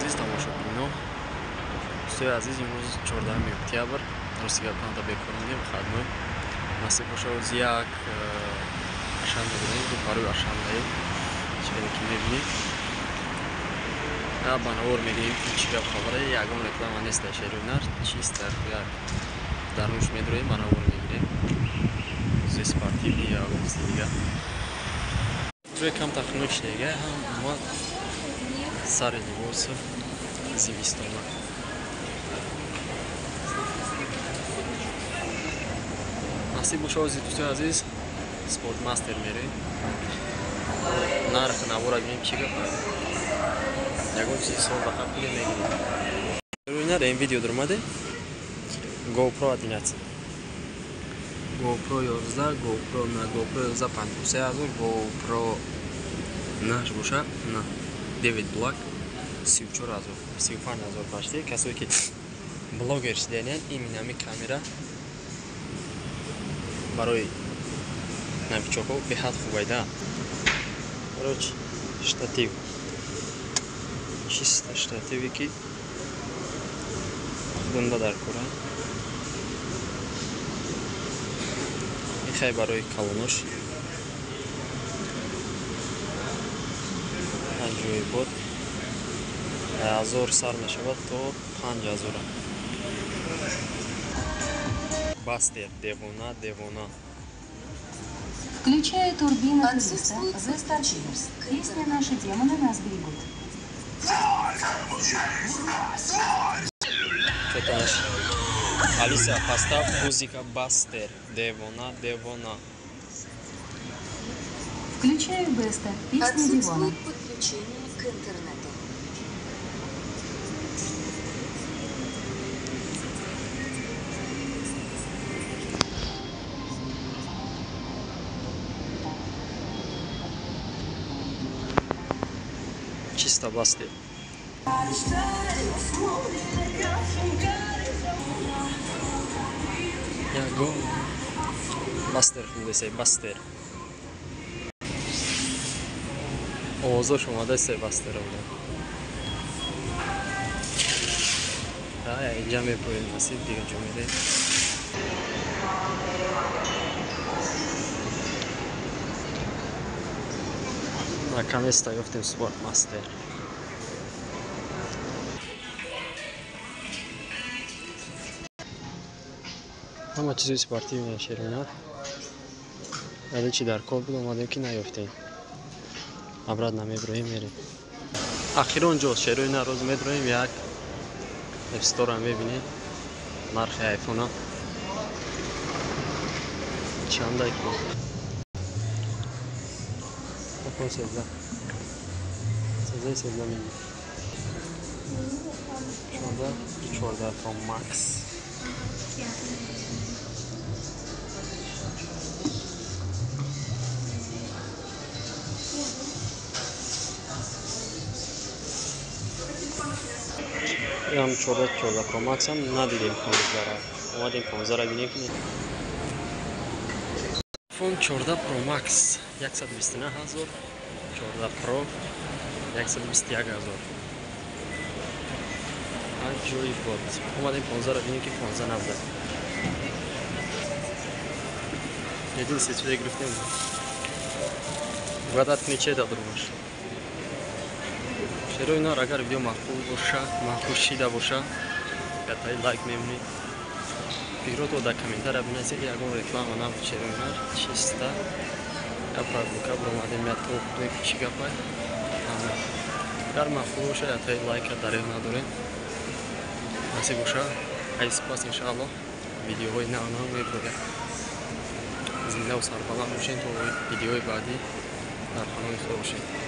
азиз, тамошобинон. Дӯстои азиз, имрӯз 14 октябр, рости гапанда бекор будем, хадмат. Насиб боша оз як ашанда будем, рӯпарӯи ашандаи чизе ки мебинед. ба навор мегирем чӣ гап хабаре, ягон реклама нест дар Шери ҳунар, чист як дар нӯш медурем, ба навор мегирем. Зи спортивни ягон чизи дига. Ҷои кам тахминочи дига ҳам омад сари либоси зимистона. Насиб боша ози дӯстои азиз, Спортмастер мерем. Нархи навора бинем чӣ гап аст. Ягон чизи сол ба қапига мегирем. Рӯйнар ин видео дурмаде GoPro 11, GoPro 11, GoPro 53,000, GoPro наш боша, на David Black 34,000, 35,000 почти. Касое ки блогер шидаен, именно ами камера барои новичокҳо беҳад хубайда. Короче, штатив. Чиста штативе ки гунда дар кора. Мехай барои калонош. Ҳаҷои бод 1000 сар мешавад то 5000. Бастер, девона. Включая турбину туриста, The Starshipers. Песня «Наши демоны нас берегут». Что-то Алиса, поставь музыка Бастер, Девона. Включаю Беста, песня Дивона. Отсутствует подключение к интернету. Чисто Бастер. Яго Бастер худесей Бастер. Овозош омадасей Бастер ода. Инҷа мепоем насиб дига ҷо мерем. Наконец-то ёфтем Спортмастер. ҳама чизои спортивни Шери ҳунар. вале чи дар кор буд омадем ки наёфтем. обратно меброем мерем. ахирон ҷо Шери ҳунар роз медроем як эпстора мебинем. нархи айфона чанда ки iPhone 13 мегирем. 14 Pro Max. Ям 14 Pro Max ам надидем 15-ра. Омадем 15-ра бинем ки iPhone 14 Pro Max 129,000, 14 Pro 121,000. Ҳаҷои бод. Омадем 15-ра бинем ки 15 набуда. Един сетве гирифтем. Гадат ниче дадурмаш. Шери ҳунар агар видео маъқул боша, маъқул шида боша, катай лайк мемонед. Пирото да комментария бинасед ягон реклама набуд Шери ҳунар. Чиста капра омадем ятко худои чӣ гапай. Агар маъқул боша ятай лайка дареғ надорем. Насиб боша ай спас иншааллоҳ видеоҳои нав меброяд. Зиндаву сарбаланд бошед то видеои баъдӣ дар ханои худ бошед.